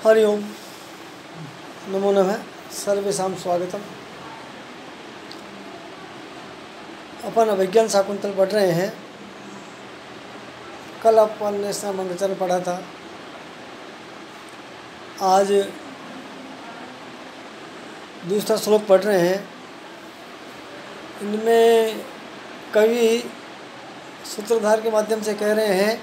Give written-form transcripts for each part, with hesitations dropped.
हरि ओम नमो नमः सर्वेषां स्वागतम। अपन अभिज्ञान शाकुंतल पढ़ रहे हैं। कल अपन ने इसका मंगलचरण पढ़ा था। आज दूसरा श्लोक पढ़ रहे हैं। इनमें कवि सूत्रधार के माध्यम से कह रहे हैं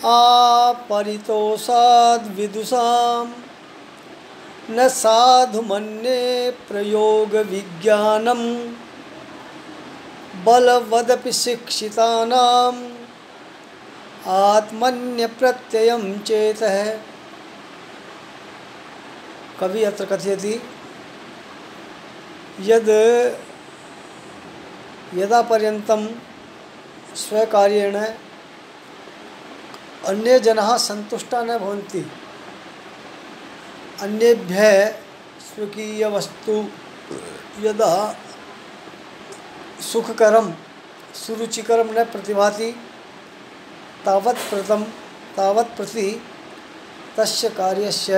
आपरितोषाद् विदुषां न साधु मन्ये प्रयोग विज्ञानम बलवदपि शिक्षितानाम् आत्मन्य प्रत्ययं चेतः। कवि अत्र कथयति यद् यदा पर्यन्तं स्वकार्येण अन्ये जनाः संतुष्टा न भवन्ति, अन्येभ्यः स्वकीय वस्तु यदा सुखकरं सुरुचिकरं न प्रतिभाति तावत् प्रति तस्य कार्यस्य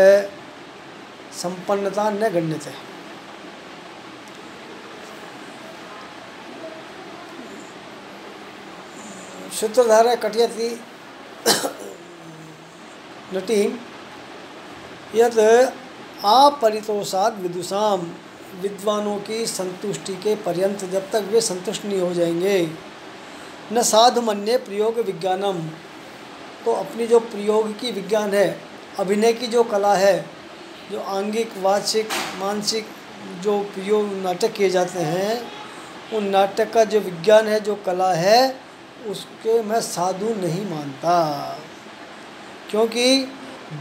संपन्नता न गण्यते। सूत्रधार कथयति नटी यद आपरितोषाद् विदुषां, विद्वानों की संतुष्टि के पर्यंत जब तक वे संतुष्ट नहीं हो जाएंगे, न साधु मन्ये प्रयोग विज्ञानम, तो अपनी जो प्रयोग की विज्ञान है, अभिनय की जो कला है, जो आंगिक वाचिक मानसिक जो प्रयोग नाटक किए जाते हैं, उन नाटक का जो विज्ञान है, जो कला है, उसके मैं साधु नहीं मानता। क्योंकि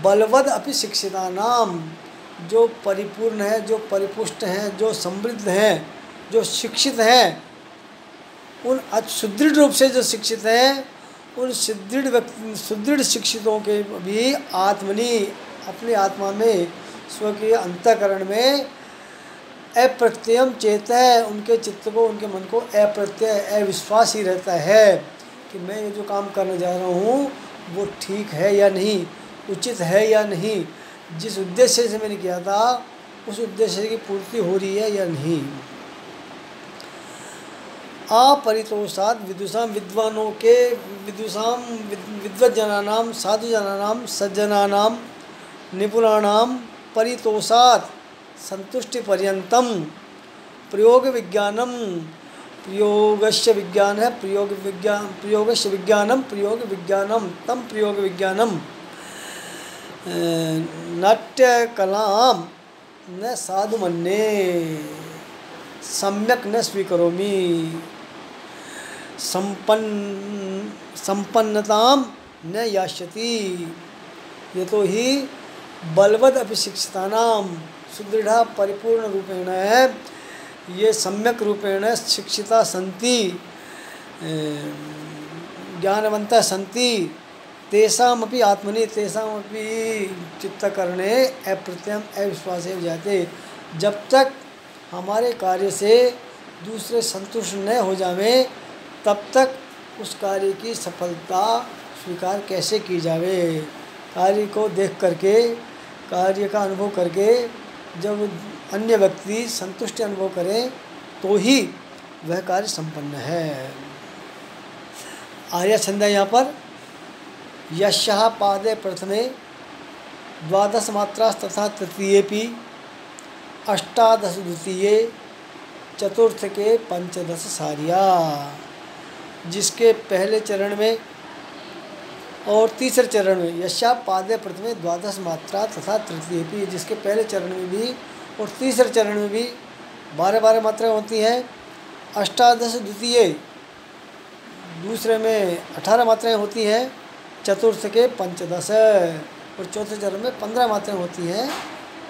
बलवद अपि शिक्षितानाम, जो परिपूर्ण है, जो परिपुष्ट हैं, जो समृद्ध हैं, जो शिक्षित हैं, उन सुदृढ़ रूप से जो शिक्षित हैं, उन सुदृढ़ शिक्षितों के भी आत्मनि, अपनी आत्मा में, स्वकीय अंतःकरण में अप्रत्ययम चेत है, उनके चित्त को, उनके मन को अप्रत्यय, अविश्वास ही रहता है कि मैं ये जो काम करने जा रहा हूँ वो ठीक है या नहीं, उचित है या नहीं, जिस उद्देश्य से मैंने किया था उस उद्देश्य की पूर्ति हो रही है या नहीं। आपरितोषाद् विदुषां, विद्वानों के, विदुषां विद्वज्जनानां, साधुजनानां, सज्जनानां, निपुणानां परितोषात् संतुष्टिपर्यन्तं प्रयोग विज्ञानम, प्रयोगस्य विज्ञान है, प्रयोगस्य विज्ञानम, प्रयोग विज्ञानम, तम प्रयोग विज्ञानम नाट्य कलाम न साधु मन्ये सम्यक न स्वीकरोमि संपन्नताम न यास्यति यतो ही बलवद अपि शिक्षितानाम, सुदृढ़ परिपूर्ण रूपेण ये सम्यक रूपेण शिक्षिता सन्ति, ज्ञानवन्तः सन्ति, तेषामपि आत्मनि, तेषामपि चित्तकरणे अप्रत्ययम अविश्वास हो जाते। जब तक हमारे कार्य से दूसरे संतुष्ट न हो जावे, तब तक उस कार्य की सफलता स्वीकार कैसे की जावे। कार्य को देख करके, कार्य का अनुभव करके जब अन्य व्यक्ति संतुष्टि अनुभव करें तो ही वह कार्य संपन्न है। आर्य छंद है यहाँ पर। यस्याः पादे प्रथमे 12 मात्रा तथा तृतीयेपि 18 द्वितीये चतुर्थ के 15 सारिया, जिसके पहले चरण में और तीसरे चरण में, यस्याः पादे प्रथमे 12 मात्रा तथा तृतीयेपि, जिसके पहले चरण में भी और तीसरे चरण में भी 12 मात्राएँ होती हैं। 18 द्वितीय, दूसरे में 18 मात्राएँ होती हैं। चतुर्थ के 15 और चौथे चरण में 15 मात्राएँ होती हैं।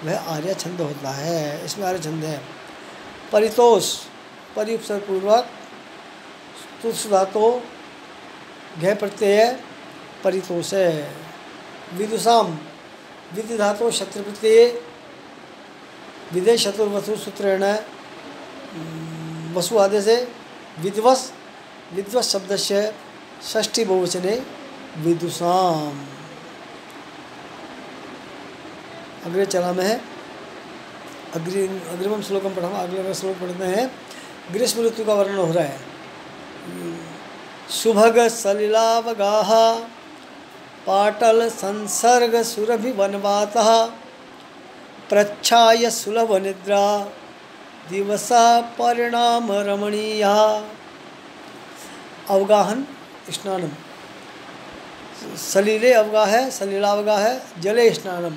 वह आर्य छंद होता है। इसमें आर्य छंद है। परितोष, परि उपसर्ग पूर्वक, तुस धातु घय प्रत्यय परितोष है। विदुषाम, विधि धातु शत्रु प्रत्यय, विदे चतुर्वसु सूत्रेण वसु आदेशे विद्वस्, विद्वस् शब्दस्य षष्ठी बहुवचने विदुषाम। अग्रे चला में है। अग्रिमम श्लोकम पढ़ा, अगले श्लोक पढ़ते हैं। ग्रीष्म ऋतु का वर्णन हो रहा है। सुभग सलिलावगाह पाटल संसर्ग सुरभि वनवातः प्रच्छाय सुलभ निद्रा दिवसा परिणाम रमणीया। अवगाहन स्नानम, सलीले अवगाह है, सलीलावगाह है, जले स्नानम।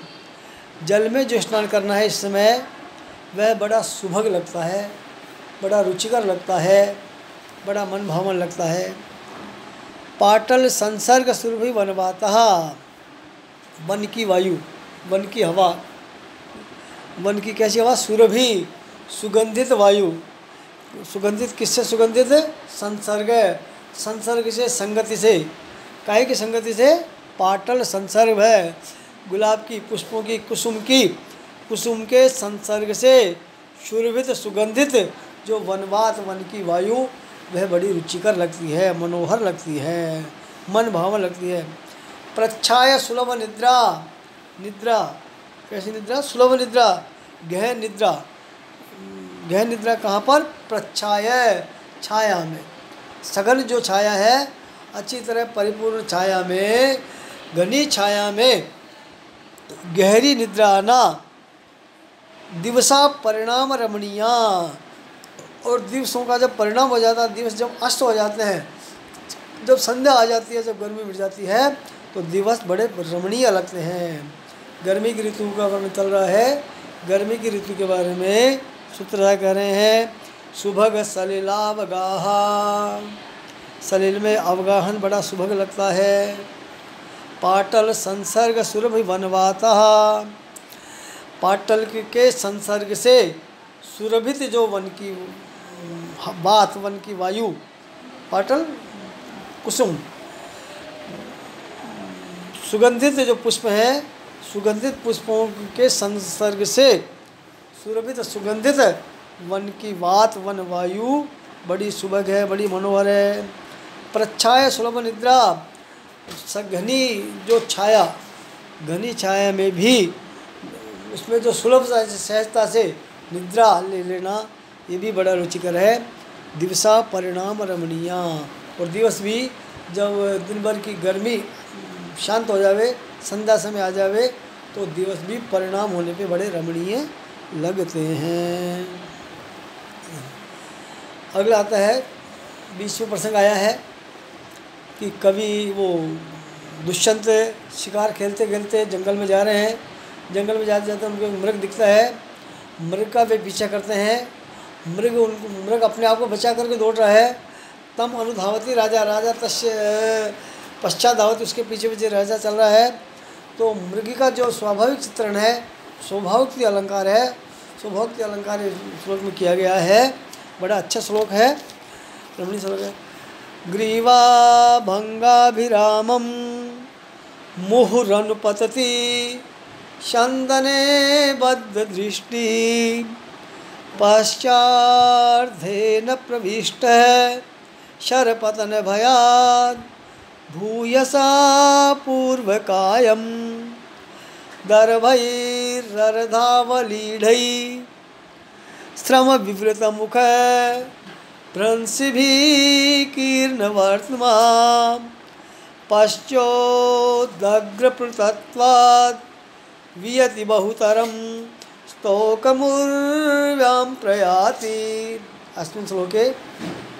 जल में जो स्नान करना है इस समय वह बड़ा सुभग लगता है, बड़ा रुचिकर लगता है, बड़ा मन भावन लगता है। पाटल संसर्ग सुरभि वनवातः, वन की वायु, वन की हवा, वन की कैसी हवा? सुरभि, सुगंधित वायु। सुगंधित किससे सुगंधित? संसर्ग, संसर्ग से, संगति से। काहे की संगति से? पाटल संसर्ग है, गुलाब की, पुष्पों की, कुसुम की, कुसुम के संसर्ग से सुरभित सुगंधित जो वनवात, वन की वायु, वह बड़ी रुचिकर लगती है, मनोहर लगती है, मन भावन लगती है। प्रच्छाय सुलभ निद्रा, निद्रा कैसी निद्रा? सुलभ निद्रा, गहन निद्रा। गहन निद्रा कहाँ पर? प्रच्छाय, छाया में, सघन जो छाया है, अच्छी तरह परिपूर्ण छाया में, घनी छाया में गहरी निद्रा आना। दिवसा परिणाम रमणीया, और दिवसों का जब परिणाम हो जाता है, दिवस जब अस्त हो जाते हैं, जब संध्या आ जाती है, जब गर्मी मिट जाती है, तो दिवस बड़े रमणीय लगते हैं। गर्मी की ऋतु का वर्णन चल रहा है। गर्मी की ऋतु के बारे में सूत्रधार कह रहे हैं। सुभग सलिलावगाह, सलिल में अवगाहन बड़ा सुभग लगता है। पाटल संसर्ग सुरभि वनवातः, पाटल के संसर्ग से सुरभित जो वन की बात, वन की वायु, पाटल कुसुम, सुगंधित जो पुष्प हैं, सुगंधित पुष्पों के संसर्ग से सुरभित सुगंधित वन की बात, वन वायु बड़ी सुभग है, बड़ी मनोहर है। प्रच्छाय सुलभ निद्रा, घनी जो छाया, घनी छाया में भी उसमें जो सुलभ सहजता से निद्रा ले लेना, ये भी बड़ा रुचिकर है। दिवसा परिणाम रमणीया, और दिवस भी जब दिन भर की गर्मी शांत हो जावे, संध्या समय आ जावे, तो दिवस भी परिणाम होने पे बड़े रमणीय लगते हैं। अगला आता है, 20वें प्रसंग आया है कि कभी वो दुष्यंत शिकार खेलते खेलते जंगल में जा रहे हैं। जंगल में जाते जाते उनको मृग दिखता है, मृग का वे पीछा करते हैं। मृग अपने आप को बचा करके दौड़ रहा है। तम अनुधावती राजा, राजा तस्य पश्चात धावती, उसके पीछे पीछे राजा चल रहा है। तो मृग का जो स्वाभाविक चित्रण है, स्वभावोक्ति अलंकार है, स्वभावोक्ति अलंकार श्लोक में किया गया है। बड़ा अच्छा श्लोक है, रमणीय श्लोक है। ग्रीवा भंगाभिरामम मुहुरनुपतति चंदने बद्ध दृष्टि पश्चार्धेन प्रविष्ट शरपतन भयाद भूयसा पूर्वकायम दर्भैरर्धावलीढै श्रम विवृत मुख भ्रंसिभिकीर्णवर्त्मा पश्चोदग्रपृतत्वात् वियति बहुतरं स्तोकमुर्व्यां प्रयाति। अस्मिन् श्लोके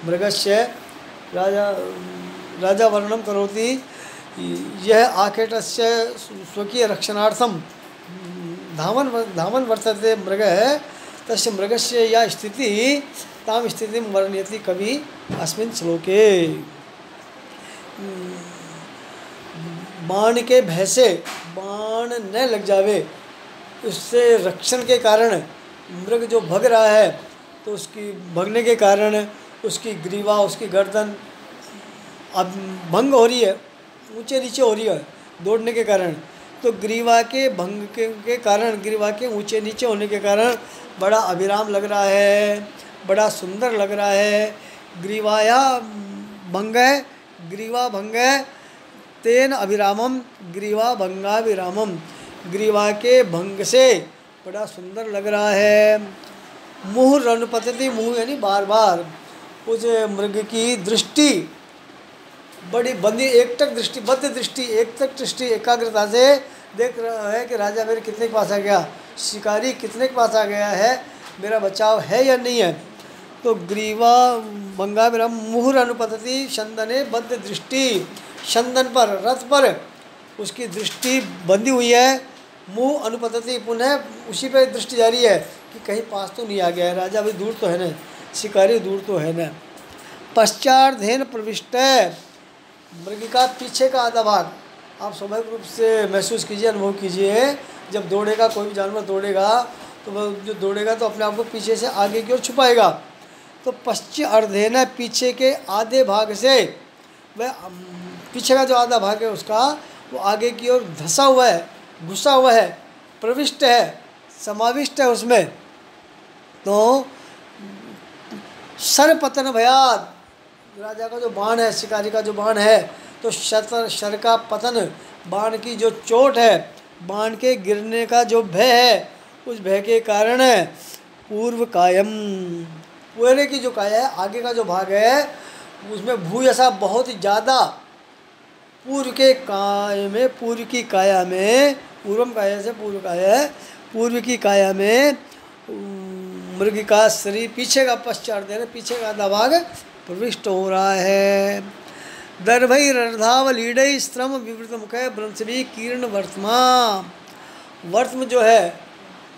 मृगस्य राजा वर्णनं करोति। यह आखेटस्य स्वकीय रक्षणार्थं धावन् वर्तते मृगः, तस्य मृगस्य या स्थिति ताम स्थितिं वर्णयति कवि अस्मिन् श्लोके। बाण के भय से बाण न लग जावे, उससे रक्षण के कारण मृग जो भग रहा है, तो उसकी भगने के कारण उसकी ग्रीवा, उसकी गर्दन अब भंग हो रही है, ऊंचे नीचे हो रही है दौड़ने के कारण। तो ग्रीवा के भंग के कारण, ग्रीवा के ऊंचे नीचे होने के कारण बड़ा अभिराम लग रहा है, बड़ा सुंदर लग रहा है। ग्रीवाया भंग है, ग्रीवा भंग है, तेन अभिरामम ग्रीवा भंगाभिरामम। ग्रीवा के भंग से बड़ा सुंदर लग रहा है। मुँह रनुपतति, मुँह यानी बार बार उस मृग की दृष्टि बड़ी बंदी एकटक दृष्टि, बद्ध दृष्टि, एकटक दृष्टि एकाग्रता से देख रहा है कि राजा मेरे कितने के पास आ गया, शिकारी कितने के पास आ गया है, मेरा बचाव है या नहीं है। तो ग्रीवा भंगा विराम मुहुर अनुपतति शंदने बद्ध दृष्टि, शंदन पर रथ पर उसकी दृष्टि बंधी हुई है। मुँह अनुपतति, पुनः उसी पे दृष्टि जारी है कि कहीं पास तो नहीं आ गया है, राजा अभी दूर तो है ना, शिकारी दूर तो है ना। पश्चार्धेन प्रविष्ट, मृग का पीछे का आधा भाग आप स्वाभाविक रूप से महसूस कीजिए, अनुभव कीजिए। जब दौड़ेगा कोई भी जानवर दौड़ेगा तो वह जो दौड़ेगा तो अपने आप को पीछे से आगे की ओर छुपाएगा। तो पश्चिम अर्धेन, पीछे के आधे भाग से वह पीछे का जो आधा भाग है उसका वो आगे की ओर धंसा हुआ है, घुसा हुआ है, प्रविष्ट है, समाविष्ट है उसमें। तो सर पतन भयात, राजा का जो बाण है, शिकारी का जो बाण है, तो शर का पतन, बाण की जो चोट है, बाण के गिरने का जो भय है, उस भय के कारण पूर्व कायम, पूरे की जो काया है, आगे का जो भाग है उसमें भूयसा बहुत ही ज़्यादा, पूर्व के काय में, पूर्व की काया में, पूर्वम काया से पूर्व काया है, पूर्व की काया में मृग का शरीर पीछे का पश्चात देना, पीछे का आधा भाग प्रविष्ट हो रहा है। दर्भई रर्धावलीडई श्रम विवृत मुख ब्रंशवी कीर्ण वर्तमा, वर्तम जो है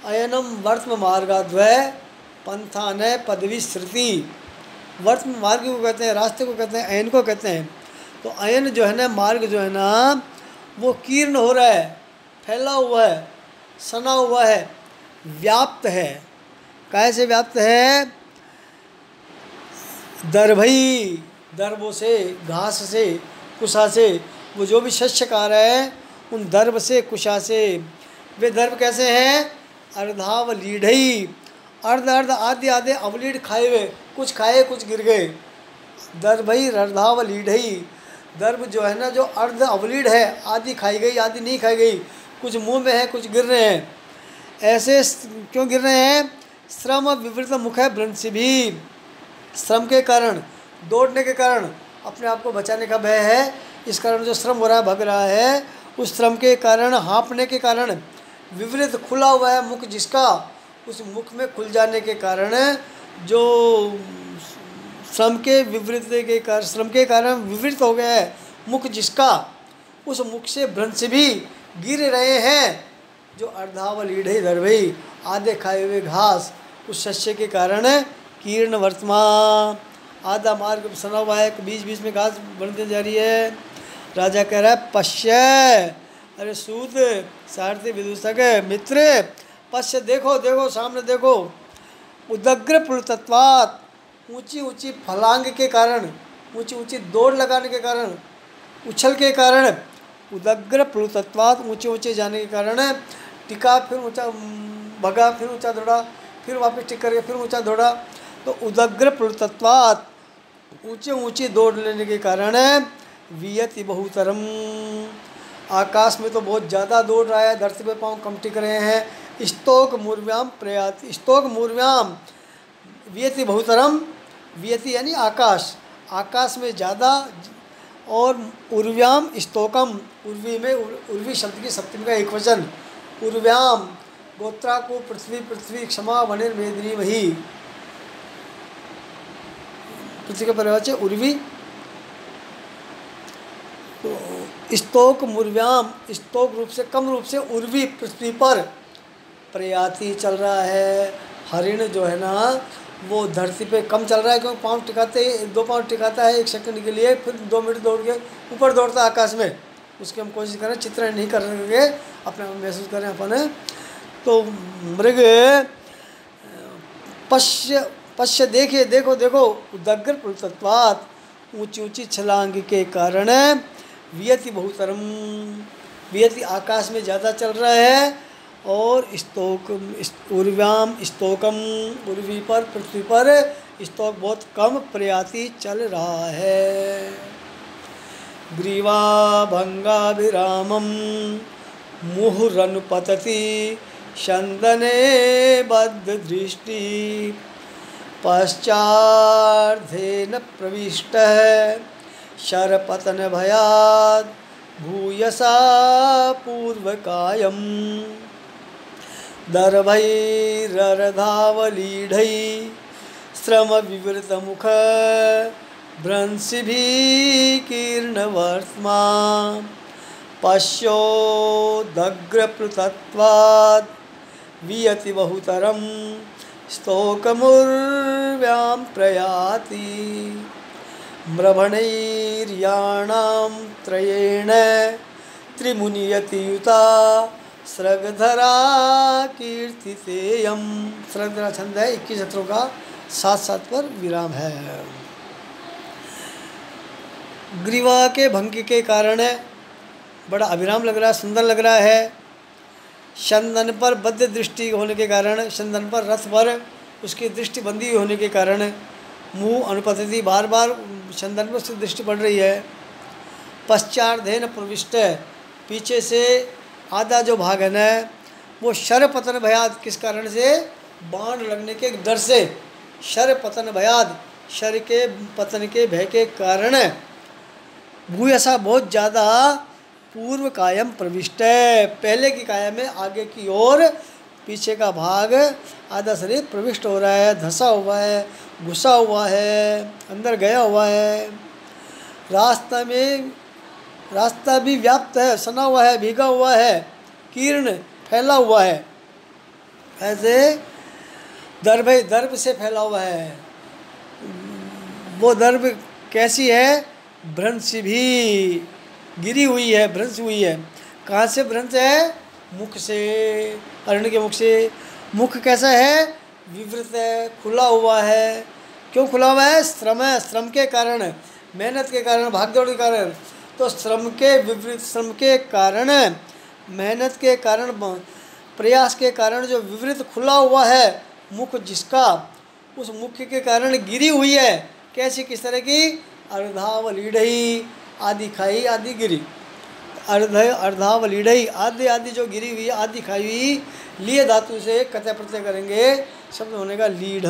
अयनम वर्तम मार्गाद्वय पंथान पदवी श्रुति, वर्तम मार्ग को कहते हैं, रास्ते को कहते हैं, अयन को कहते हैं। तो अयन जो है ना, मार्ग जो है ना, वो कीर्ण हो रहा है, फैला हुआ है, सना हुआ है, व्याप्त है। कैसे व्याप्त है? दर्भई, दर्भों से, घास से, कुशा से, वो जो भी शस्य कार्य है उन दर्भ से, कुशा से। वे दर्भ कैसे हैं? अर्धावलीढ़ई, अर्ध अर्ध आधे आधे अवलीढ़ खाए हुए, कुछ खाए कुछ गिर गए। दर्भई अर्धावलीढ़ई, दर्भ जो है ना, जो अर्ध अवलीढ़ है, आधी खाई गई आधी नहीं खाई गई, कुछ मुंह में है कुछ गिर रहे हैं। ऐसे क्यों गिर रहे हैं? श्रम विवृत मुख है भ्रंश भी, श्रम के कारण, दौड़ने के कारण, अपने आप को बचाने का भय है, इस कारण जो श्रम हो रहा है, भग रहा है, उस श्रम के कारण, हाँफने के कारण, विवृत खुला हुआ है मुख जिसका, उस मुख में खुल जाने के कारण, जो श्रम के विवृत के कारण, श्रम के कारण विवृत हो गया है मुख जिसका, उस मुख से भ्रंश भी गिर रहे हैं। जो अर्धावलीढ़ई दर्भई, आधे खाए हुए घास, उस शस्य के कारण कीर्ण वर्तमा, आधा मार्ग सना हुआ है, बीच बीच में घास बढ़ते जा रही है। राजा कह रहा है पश्य, अरे सूत सारथी विदूषक मित्र, पश्य देखो देखो सामने देखो, उदग्र प्लुतत्वात्, ऊंची ऊंची फलांग के कारण, ऊंची ऊंची दौड़ लगाने के कारण, उछल के कारण, उदग्र प्लुतत्वात्, ऊंचे ऊंचे जाने के कारण, टिका फिर ऊंचा भगा, फिर ऊंचा दौड़ा, फिर वापस टिक करके फिर ऊंचा दौड़ा। तो उदग्र प्लुतत्वात्, ऊंचे ऊंची दौड़ लेने के कारण, वियति बहुतरम, आकाश में तो बहुत ज़्यादा दौड़ रहा है, धरती पे पाँव कम टिक रहे हैं। स्तोक मूर्व्याम प्रयाति, स्तोक मूर्व्याम वियति बहुतरम, वियति यानी आकाश, आकाश में ज़्यादा, और उर्व्याम स्तोकम, उर्वी में, उर्वी शब्द की सप्तमी का एक वचन, उर्व्याम गोत्रा को पृथ्वी, पृथ्वी क्षमा वनिर मेदिनी वही, पृथ्वी का परिवार उर्वी। तो स्तोक मूर्व्याम, स्तोक रूप से, कम रूप से, उर्वी पृथ्वी पर प्रयाति चल रहा है। हरिण जो है ना, वो धरती पे कम चल रहा है क्योंकि पाँव टिकाते, दो पाँव टिकाता है 1 सेकंड के लिए, फिर 2 मिनट दौड़ के ऊपर दौड़ता है आकाश में। उसकी हम कोशिश करें, चित्रण नहीं करेंगे, अपने आप महसूस करें अपन। तो मृग पश्य, पश्य देखिए, देखो देखो, उदग्र प्लुतत्वात्, ऊंची ऊंची छलांग के कारण, वियति बहुतरम, वियति आकाश में ज़्यादा चल रहा है, और स्तोक उर्व्याम स्तोकम, उर्वी पर, पृथ्वी पर स्तोक बहुत कम प्रयाति चल रहा है। ग्रीवा भंगाभिरामम मुहुरनुपतति चंदने बद्ध दृष्टि पश्चार्धेन प्रविष्टः शरपतन भयाद भूयसा पूर्वकायम दर्भैरधावलीढै श्रम विवृत मुख भ्रंशिभिकीर्णवर्त्मा पश्योदग्रप्लुतत्वात् वियति बहुतरं स्तोकमुर्व्यां प्रयाति म्रभणैर्याणां त्रयेण त्रिमुनियतियुता स्रगधरा कीर्तितेयम। स्रगधरा छंद है, 21 अक्षरों का, 7-7 पर विराम है। ग्रीवा के भंग के कारण बड़ा अविराम लग रहा है, सुंदर लग रहा है। चंदन पर बद्ध दृष्टि होने के कारण, चंदन पर रथ पर उसकी दृष्टि बंधी होने के कारण मुँह अनुपतिथि बार बार चंदन पर उसकी दृष्टि पड़ रही है। पश्चार्धेन प्रविष्ट, पीछे से आधा जो भाग है न वो शर पतन भयाद, किस कारण से? बाण लगने के डर से। शर पतन भयाद, शर के पतन के भय के कारण भूयसा बहुत ज़्यादा पूर्व कायम प्रविष्ट है, पहले की काया में आगे की ओर पीछे का भाग आधा शरीर प्रविष्ट हो रहा है, धंसा हुआ है, घुसा हुआ है, अंदर गया हुआ है। रास्ता भी व्याप्त है, सना हुआ है, भीगा हुआ है, कीर्ण फैला हुआ है, ऐसे दर्भ से फैला हुआ है। वो दर्भ कैसी है? भ्रंश भी गिरी हुई है, भ्रंश हुई है। कहाँ से भ्रंश है? मुख से, अरण्य के मुख से। मुख कैसा है? विवृत है, खुला हुआ है। क्यों खुला हुआ है? श्रम है, श्रम के कारण, मेहनत के कारण, भागदौड़ के कारण। तो श्रम के विवृत, श्रम के कारण, मेहनत के कारण, प्रयास के कारण जो विवृत खुला हुआ है मुख जिसका, उस मुख के कारण गिरी हुई है। कैसी, किस तरह की? अर्धावलीढ़ई, आदि खाई आदि गिरी। अर्धावलीढ़ई, आदि आदि जो गिरी हुई, आदि खाई हुई, लिए धातु से कतः प्रत्यय करेंगे, शब्द होने का लीढ़।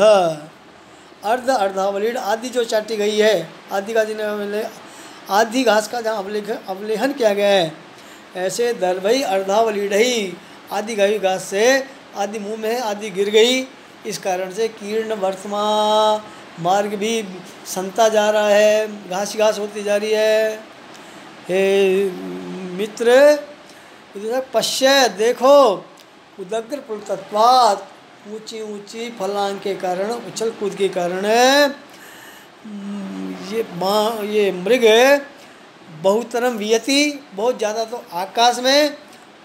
अर्धावलीढ़, आदि जो चाटी गई है, आदि का जिन्हें आदि घास का जहाँ अवलेहन किया गया है, ऐसे दर्भई अर्धावलीढ़ई, आदि गाई घास से आदि मुँह में आदि गिर गई। इस कारण से कीर्ण वर्तमा, मार्ग भी संता जा रहा है, घास घास होती जा रही है। हे मित्र, पश्य देखो, उदग्र पुलतत्वात्, ऊंची ऊंची फलांग के कारण, उछल कूद के कारण ये मृग बहुतरम वियति, बहुत ज़्यादा तो आकाश में,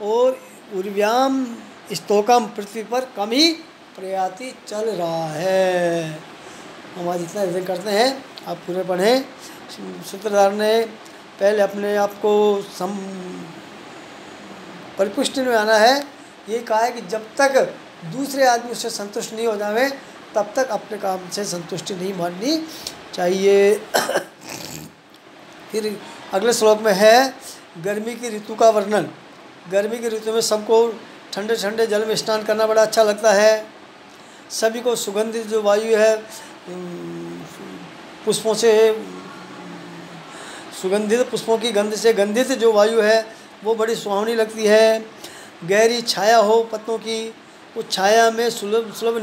और उर्व्याम स्तोकम, पृथ्वी पर कम ही प्रयाति चल रहा है। हम आज इतना रिविजन करते हैं, आप पूरे पढ़ें। सूत्रधार ने पहले अपने आप को परिपुष्टि में आना है। ये कहा है कि जब तक दूसरे आदमी उससे संतुष्ट नहीं हो जावे, तब तक अपने काम से संतुष्टि नहीं माननी चाहिए। फिर अगले श्लोक में है गर्मी की ऋतु का वर्णन। गर्मी की ऋतु में सबको ठंडे ठंडे जल में स्नान करना बड़ा अच्छा लगता है। सभी को सुगंधित जो वायु है, पुष्पों से, सुगंधित पुष्पों की गंध से गंधित जो वायु है वो बड़ी सुहावनी लगती है। गहरी छाया हो पत्तों की, उस छाया में सुलभ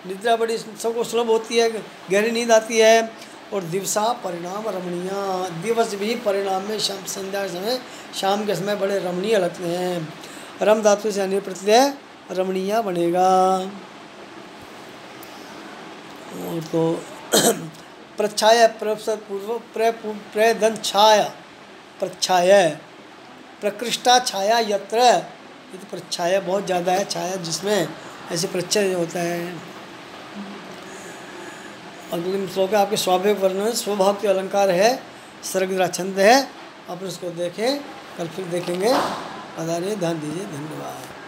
निद्रा बड़ी सबको सुलभ होती है, गहरी नींद आती है। और दिवसा परिणाम रमणीय, दिवस भी परिणाम में संध्या समय, शाम के समय बड़े रमणीय लगते हैं। रम धातु से अन्य प्रत्यय रमणीय बनेगा। और तो प्रच्छाया, पूर्व प्रदन छाया, प्रच्छाया, प्रकृष्टा छाया यत्र, ये तो प्रच्छाया बहुत ज़्यादा है, छाया जिसमें ऐसे प्रत्यय होता है। अगले श्लोक आपके स्वाभाविक वर्णन, स्वभाव के अलंकार है, सर्गधरा छंद है। आप उसको देखें, कल फिर देखेंगे। पधारिए, ध्यान दीजिए, धन्यवाद।